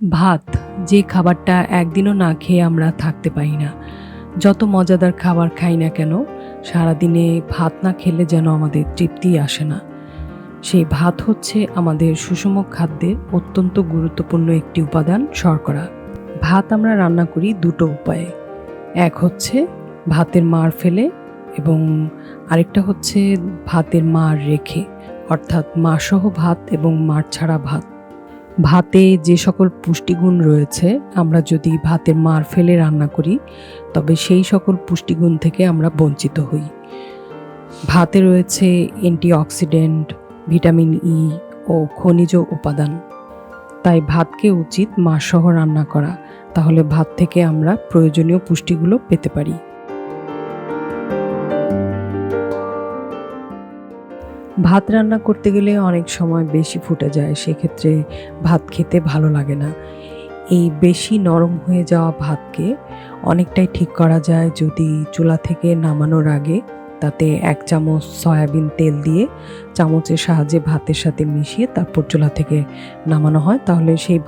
ভাত, যে খাবারটা একদিনও না খেয়ে আমরা থাকতে পারি না। যত মজাদার খাবার খাই না কেন, সারাদিনে ভাত না খেলে যেন আমাদের তৃপ্তিই আসে না। সেই ভাত হচ্ছে আমাদের সুষম খাদ্যের অত্যন্ত গুরুত্বপূর্ণ একটি উপাদান শর্করা। ভাত আমরা রান্না করি দুটো উপায়ে। এক হচ্ছে ভাতের মাড় ফেলে এবং আরেকটা হচ্ছে ভাতের মাড় রেখে, অর্থাৎ মাড়সহ ভাত এবং মাড় ছাড়া ভাত। ভাতে যে সকল পুষ্টিগুণ রয়েছে, আমরা যদি ভাতের মাড় ফেলে রান্না করি তবে সেই সকল পুষ্টিগুণ থেকে আমরা বঞ্চিত হই। ভাতে রয়েছে অ্যান্টিঅক্সিডেন্ট, ভিটামিন ই ও খনিজ উপাদান। তাই ভাতকে উচিত মাড়সহ রান্না করা, তাহলে ভাত থেকে আমরা প্রয়োজনীয় পুষ্টিগুলো পেতে পারি। ভাত রান্না করতে গেলে অনেক সময় বেশি ফুটে যায়, সেক্ষেত্রে ভাত খেতে ভালো লাগে না। এই বেশি নরম হয়ে যাওয়া ভাতকে অনেকটাই ঠিক করা যায় যদি চুলা থেকে নামানোর আগে তাতে 1 চামচ সয়াবিন তেল দিয়ে চামচের সাহায্যে ভাতের সাথে মিশিয়ে তারপর চুলা থেকে নামানো হয়, তাহলে সেই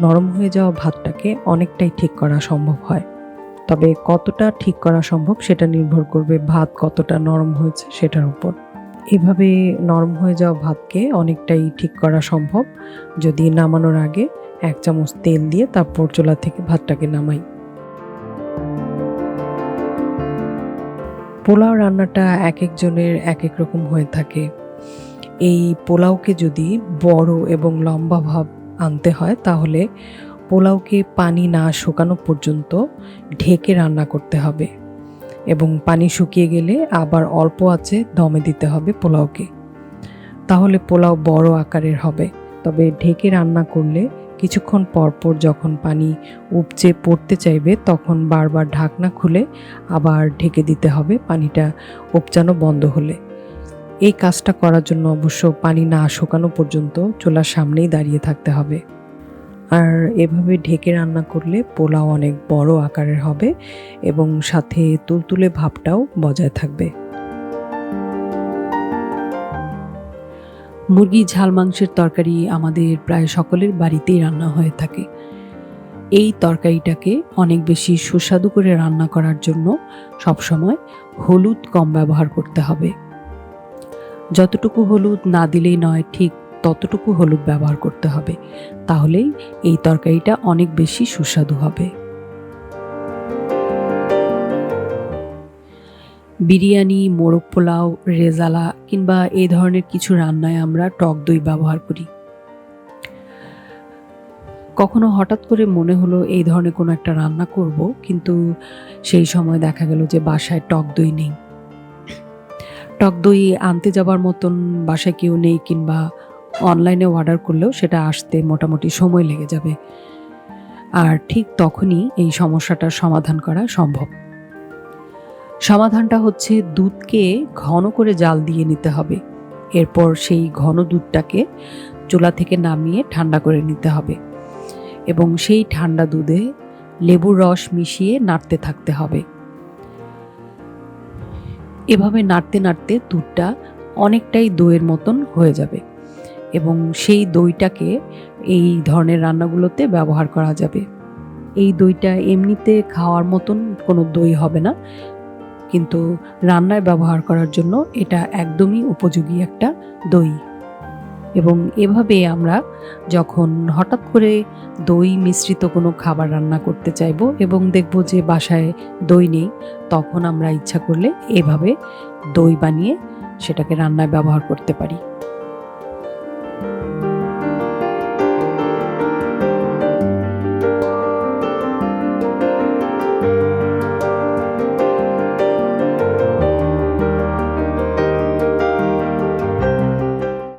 নরম হয়ে যাওয়া ভাতটাকে অনেকটাই ঠিক করা সম্ভব হয়। তবে কতটা ঠিক করা সম্ভব সেটা নির্ভর করবে ভাত কতটা নরম হয়েছে সেটার উপর। এভাবে নরম হয়ে যাওয়া ভাতকে অনেকটাই ঠিক করা সম্ভব যদি নামানোর আগে 1 চামচ তেল দিয়ে তারপর চুলা থেকে ভাতটাকে নামাই। পোলাও রান্নাটা এক একজনের এক এক রকম হয়ে থাকে। এই পোলাওকে যদি বড় এবং লম্বা ভাব আনতে হয় তাহলে পোলাওকে পানি না শুকানো পর্যন্ত ঢেকে রান্না করতে হবে এবং পানি শুকিয়ে গেলে আবার অল্প আঁচে দমে দিতে হবে পোলাওকে। তাহলে পোলাও বড় আকারের হবে। তবে ঢেকে রান্না করলে কিছুক্ষণ পরপর যখন পানি উপচে পড়তে চাইবে তখন বারবার ঢাকনা খুলে আবার ঢেকে দিতে হবে পানিটা উপচানো বন্ধ হলে। এই কাজটা করার জন্য অবশ্য পানি না শুকানো পর্যন্ত চুলার সামনেই দাঁড়িয়ে থাকতে হবে। আর এভাবে ঢেকে রান্না করলে পোলাও অনেক বড় আকারের হবে এবং সাথে তুলতুলে ভাবটাও বজায় থাকবে। মুরগি ঝাল মাংসের তরকারি আমাদের প্রায় সকলের বাড়িতেই রান্না হয়ে থাকে। এই তরকারিটাকে অনেক বেশি সুস্বাদু করে রান্না করার জন্য সবসময় হলুদ কম ব্যবহার করতে হবে। যতটুকু হলুদ না দিলেই নয়, ঠিক ততটুকু হলুদ ব্যবহার করতে হবে, তাহলেই এই তরকারিটা অনেক বেশি সুস্বাদু হবে। বিরিয়ানি, মোরগ পোলাও, রেজালা কিংবা এই ধরনের কিছু রান্নায় আমরা টক দই ব্যবহার করি। কখনো হঠাৎ করে মনে হলো এই ধরনের কোনো একটা রান্না করব, কিন্তু সেই সময় দেখা গেল যে বাসায় টক দই নেই। টক দই আনতে যাবার মতন বাসায় কেউ নেই, কিংবা অনলাইনে অর্ডার করলেও সেটা আসতে মোটামুটি সময় লেগে যাবে। আর ঠিক তখনই এই সমস্যাটার সমাধান করা সম্ভব। সমাধানটা হচ্ছে দুধকে ঘন করে জাল দিয়ে নিতে হবে। এরপর সেই ঘন দুধটাকে চুলা থেকে নামিয়ে ঠান্ডা করে নিতে হবে এবং সেই ঠান্ডা দুধে লেবুর রস মিশিয়ে নাড়তে থাকতে হবে। এভাবে নাড়তে নাড়তে দুধটা অনেকটাই দইয়ের মতন হয়ে যাবে এবং সেই দইটাকে এই ধরনের রান্নাগুলোতে ব্যবহার করা যাবে। এই দইটা এমনিতে খাওয়ার মতন কোনো দই হবে না, কিন্তু রান্নায় ব্যবহার করার জন্য এটা একদমই উপযোগী একটা দই। এবং এভাবে আমরা যখন হঠাৎ করে দই মিশ্রিত কোনো খাবার রান্না করতে চাইবো এবং দেখব যে বাসায় দই নেই, তখন আমরা ইচ্ছা করলে এভাবে দই বানিয়ে সেটাকে রান্নায় ব্যবহার করতে পারি।